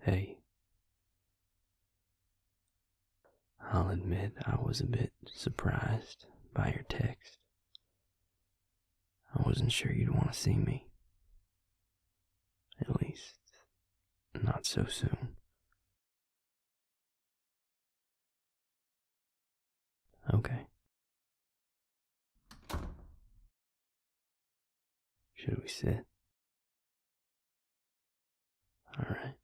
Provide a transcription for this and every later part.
Hey, I'll admit I was a bit surprised by your text. I wasn't sure you'd want to see me. At least, not so soon. Okay. Should we sit? Alright.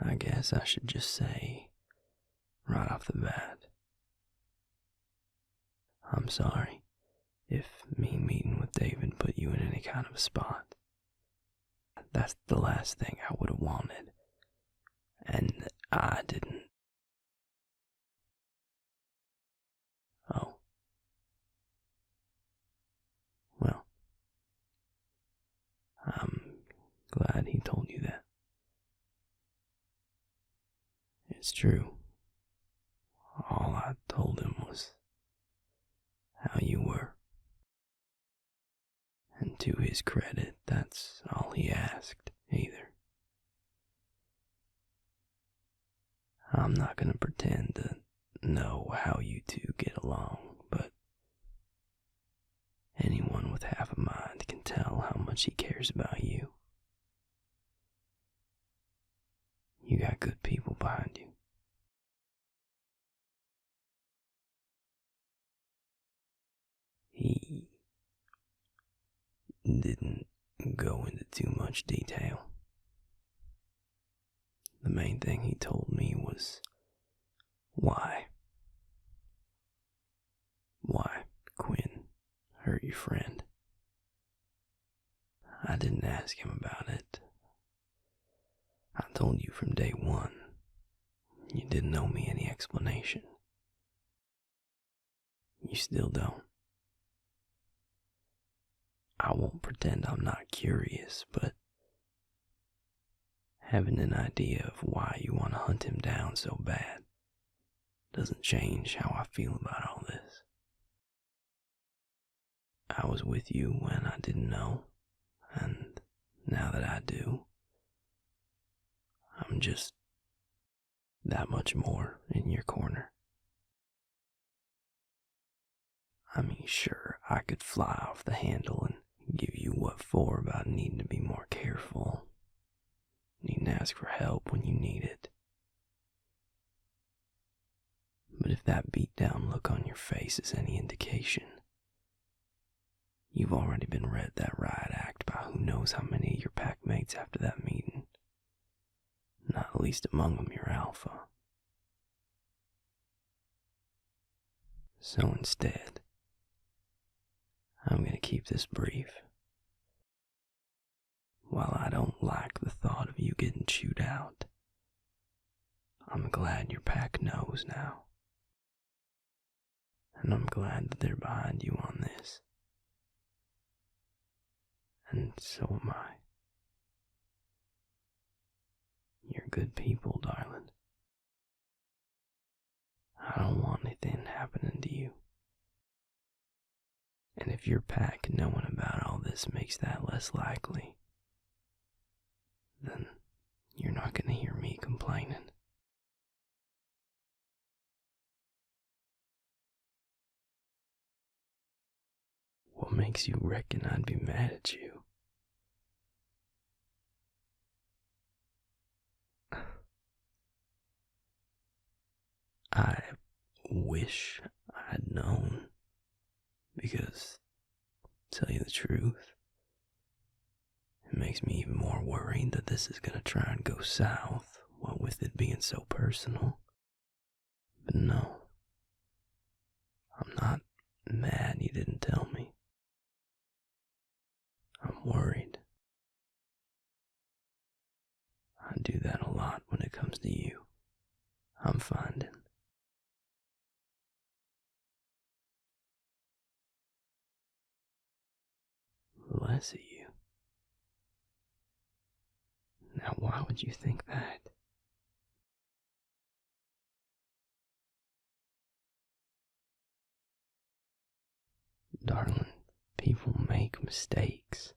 I guess I should just say, right off the bat, I'm sorry if me meeting with David put you in any kind of a spot. That's the last thing I would have wanted. And I didn't. Oh. Well, I'm glad he told you that. It's true. All I told him was how you were. And to his credit, that's all he asked, either. I'm not gonna pretend to know how you two get along, but anyone with half a mind can tell how much he cares about you. You got good people behind you. He didn't go into too much detail. The main thing he told me was why. Why Quinn hurt your friend. I didn't ask him about it. I told you from day one, you didn't owe me any explanation. You still don't. I won't pretend I'm not curious, but having an idea of why you want to hunt him down so bad doesn't change how I feel about all this. I was with you when I didn't know, and now that I do, I'm just that much more in your corner. I mean, sure, I could fly off the handle and give you what for about needing to be more careful, needing to ask for help when you need it. But if that beat down look on your face is any indication, you've already been read that riot act by who knows how many of your pack mates after that meeting. Not least among them your alpha. So instead, I'm going to keep this brief. While I don't like the thought of you getting chewed out, I'm glad your pack knows now. And I'm glad that they're behind you on this. And so am I. You're good people, darling. I don't want anything happening to you. And if your pack knowing about all this makes that less likely, then you're not going to hear me complaining. What makes you reckon I'd be mad at you? I wish I'd known, because, to tell you the truth, it makes me even more worried that this is going to try and go south, what with it being so personal. But no, I'm not mad you didn't tell me. I'm worried. I do that a lot when it comes to you, I'm finding. Less of you. Now why would you think that? Darling, people make mistakes.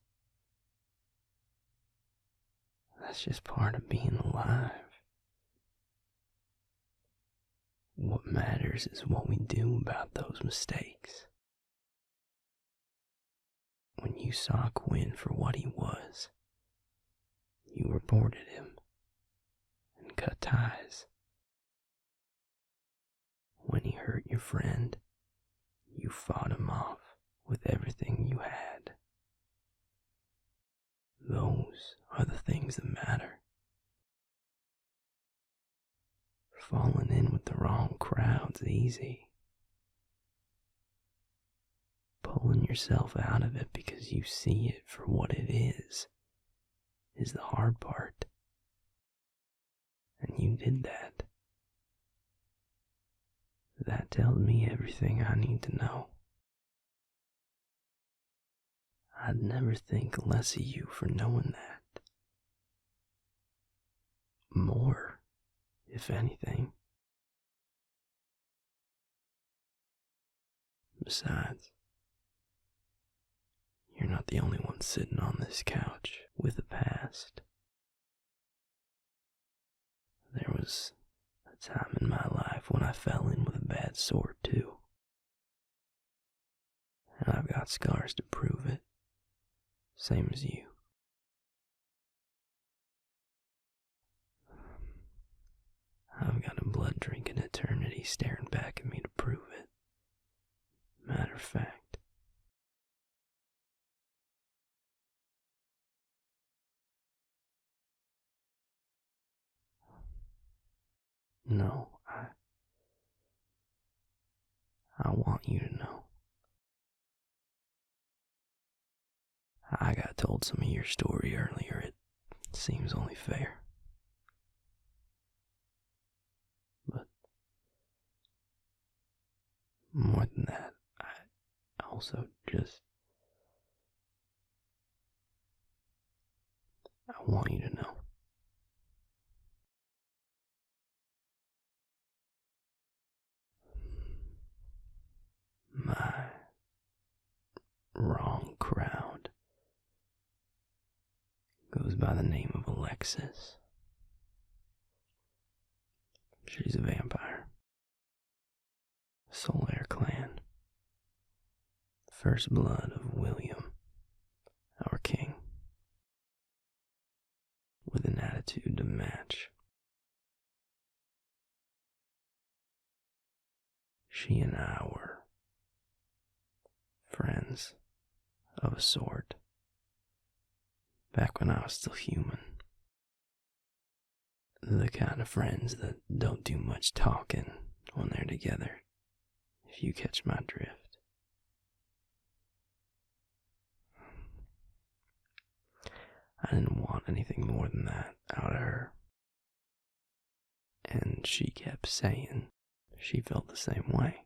That's just part of being alive. What matters is what we do about those mistakes. When you saw Quinn for what he was, you reported him and cut ties. When he hurt your friend, you fought him off with everything you had. Those are the things that matter. Falling in with the wrong crowd's easy. Pulling yourself out of it because you see it for what it is the hard part. And you did that. That tells me everything I need to know. I'd never think less of you for knowing that. More, if anything. Besides, you're not the only one sitting on this couch with a past. There was a time in my life when I fell in with a bad sort too. And I've got scars to prove it. Same as you. I've got a blood-drinking eternity staring back at me to prove it. Matter of fact. No, I want you to know. I got told some of your story earlier. It seems only fair. But more than that, I also just... I want you to know. My wrong crowd goes by the name of Alexis. She's a vampire. Solaire clan. First blood of William, our king. With an attitude to match. She and I were friends of a sort. Back when I was still human. The kind of friends that don't do much talking when they're together, if you catch my drift. I didn't want anything more than that out of her. And she kept saying she felt the same way.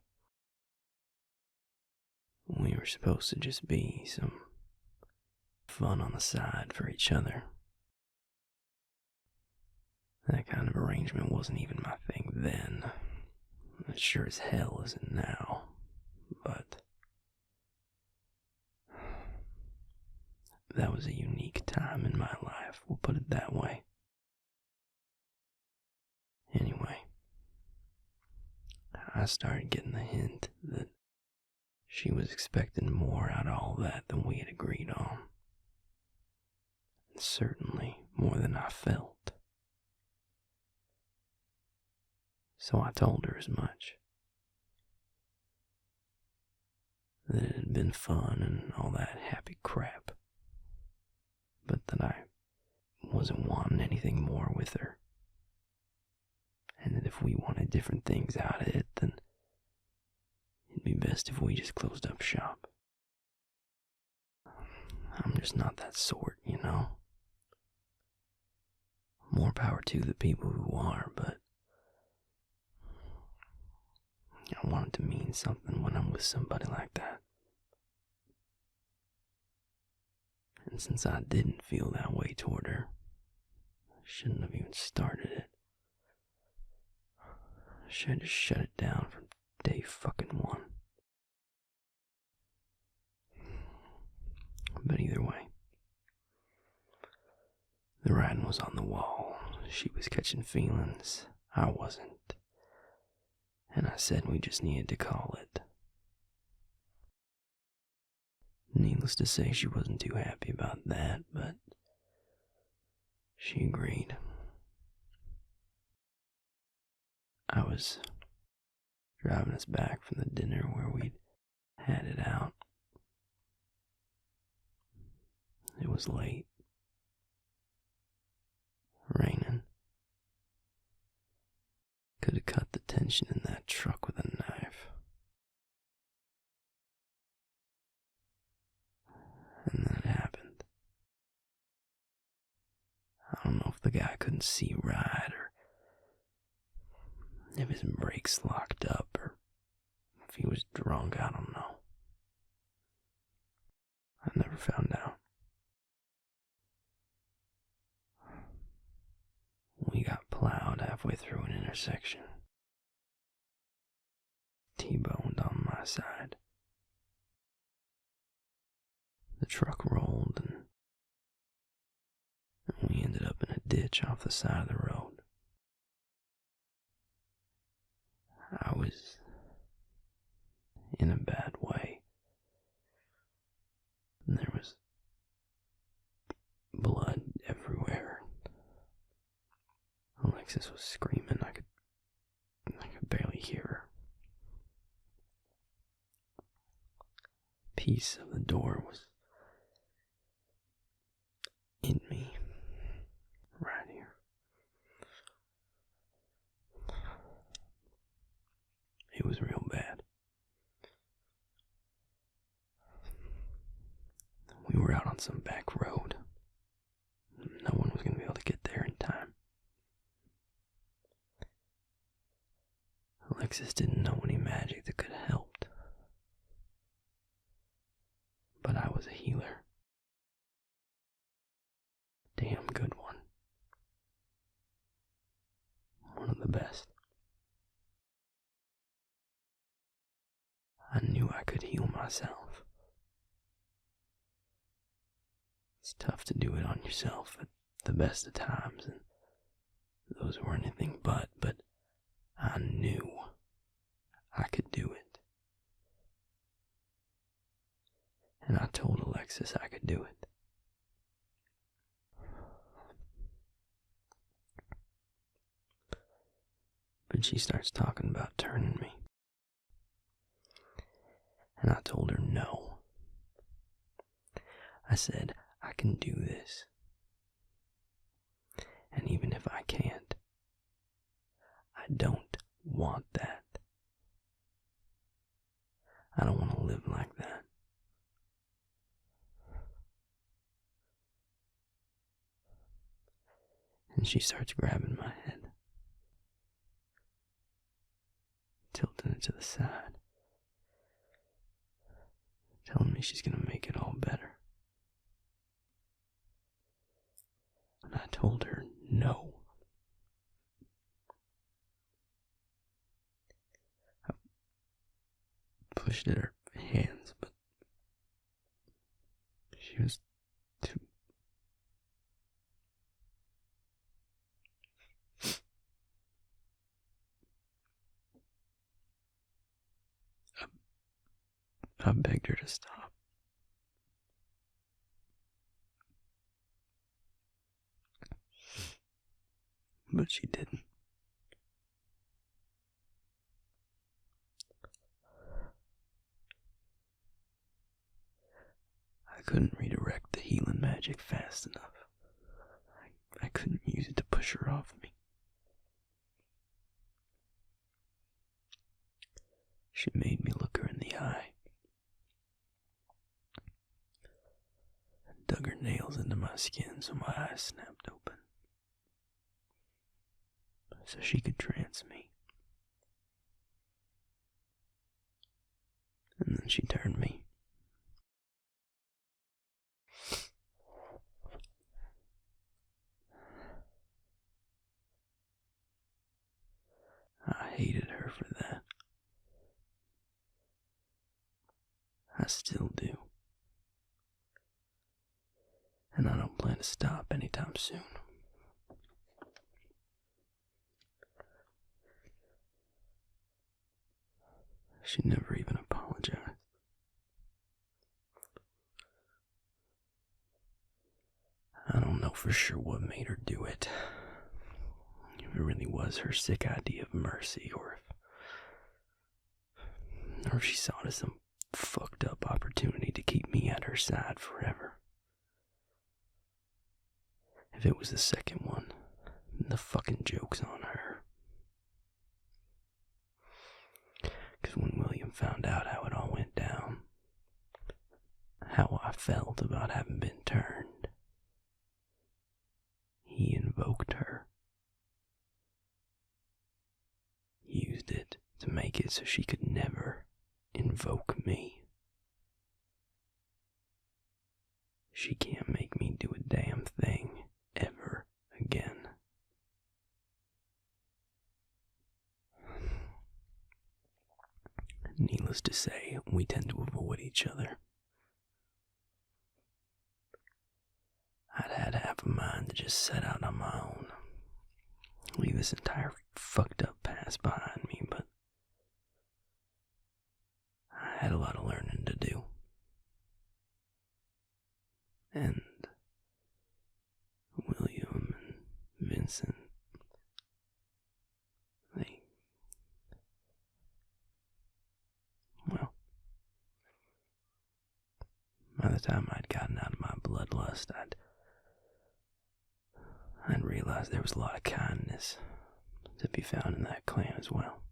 We were supposed to just be some fun on the side for each other. That kind of arrangement wasn't even my thing then. It sure as hell isn't now. But that was a unique time in my life, we'll put it that way. Anyway, I started getting the hint that she was expecting more out of all that than we had agreed on. And certainly more than I felt. So I told her as much. That it had been fun and all that happy crap. But that I wasn't wanting anything more with her. And that if we wanted different things out of it, then it'd be best if we just closed up shop. I'm just not that sort, you know. More power to the people who are, but I want it to mean something when I'm with somebody like that. And since I didn't feel that way toward her, I shouldn't have even started it. I should have shut it down from day fucking one. But either way, the writing was on the wall. She was catching feelings. I wasn't. And I said we just needed to call it. Needless to say, she wasn't too happy about that, but she agreed. I was driving us back from the dinner where we'd had it out. It was late. Raining. Could have cut the tension in that truck with a knife. And then it happened. I don't know if the guy couldn't see right, or if his brakes locked up, or if he was drunk, I don't know. I never found out. We got plowed halfway through an intersection. T-boned on my side. The truck rolled and we ended up in a ditch off the side of the road. I was in a bad way. And there was blood everywhere. Alexis was screaming. I could barely hear her. A piece of the door was in me, right here. It was real bad. We were out on some back road. No one was going to be able to get there in time. Alexis didn't know any magic that could have helped. But I was a healer. Damn good one. One of the best. I knew I could heal myself. It's tough to do it on yourself at the best of times, and those were anything but I knew I could do it. And I told Alexis I could do it. But she starts talking about turning me. And I told her no. I said, I can do this. And even if I can't, I don't want that. I don't want to live like that. And she starts grabbing my head, tilting it to the side, telling me she's gonna make it all better. And I told her no. I pushed at her hands, but she was too... I begged her to stop. But she didn't. I couldn't redirect the healing magic fast enough. I couldn't use it to push her off me. She made me look her in the eye. Dug her nails into my skin so my eyes snapped open. So she could trance me. And then she turned me. I hated her for that. I still do. and I don't plan to stop anytime soon. She never even apologized. I don't know for sure what made her do it. If it really was her sick idea of mercy, or if she saw it as some fucked up opportunity to keep me at her side forever. If it was the second one, the fucking joke's on her. Because when William found out how it all went down, how I felt about having been turned, he invoked her. Used it to make it so she could never invoke me. She can't make me do a damn thing ever again. Needless to say, we tend to avoid each other. I'd had half a mind to just set out on my own, leave this entire fucked up past behind me, but I had a lot of learning to do. And William and Vincent, by the time I'd gotten out of my bloodlust, I'd realized there was a lot of kindness to be found in that clan as well.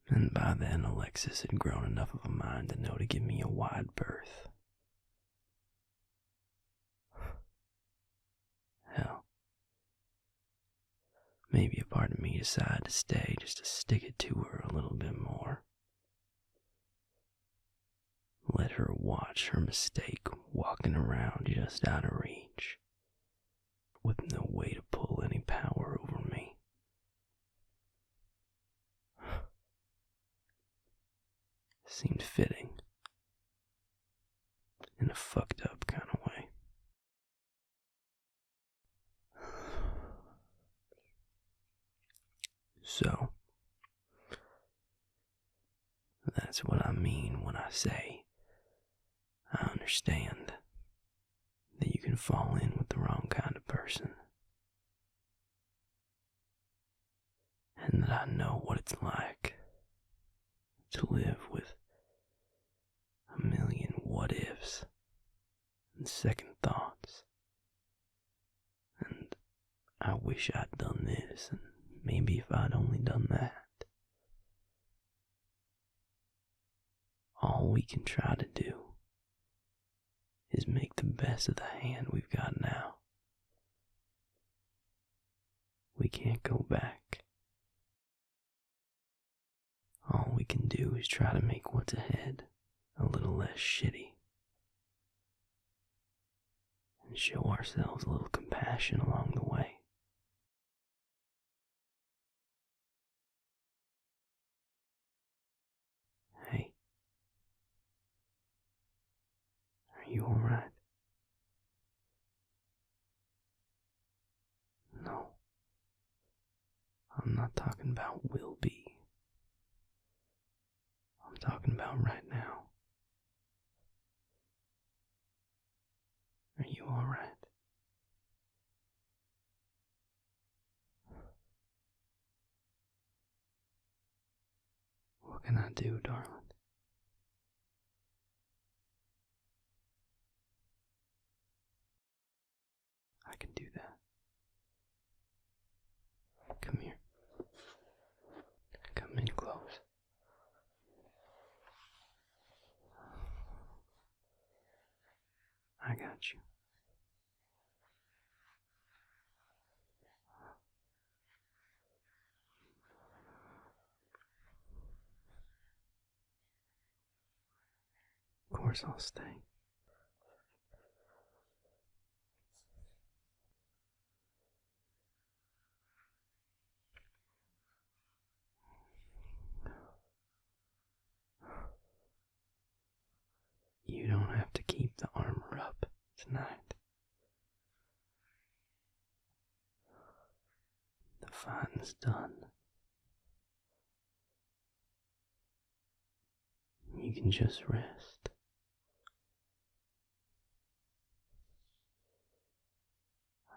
And by then, Alexis had grown enough of a mind to know to give me a wide berth. Hell, maybe a part of me decided to stay just to stick it to her a little bit more. Let her watch her mistake walking around just out of reach, with no way to pull any power over me. Seemed fitting, in a fucked up kind of way. So, that's what I mean when I say I understand that you can fall in with the wrong kind of person, and that I know what it's like to live with a million what ifs and second thoughts, and I wish I'd done this, and maybe if I'd only done that. All we can try to do is make the best of the hand we've got now. We can't go back. All we can do is try to make what's ahead a little less shitty, and show ourselves a little compassion along the way. Hey, are you alright? No, I'm not talking about will be. I'm talking about right now. Are you alright? What can I do, darling? I can do that. Come here. Come in close. I got you. Of course I'll stay. You don't have to keep the arm tonight. The fighting's done. You can just rest.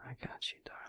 I got you, darling.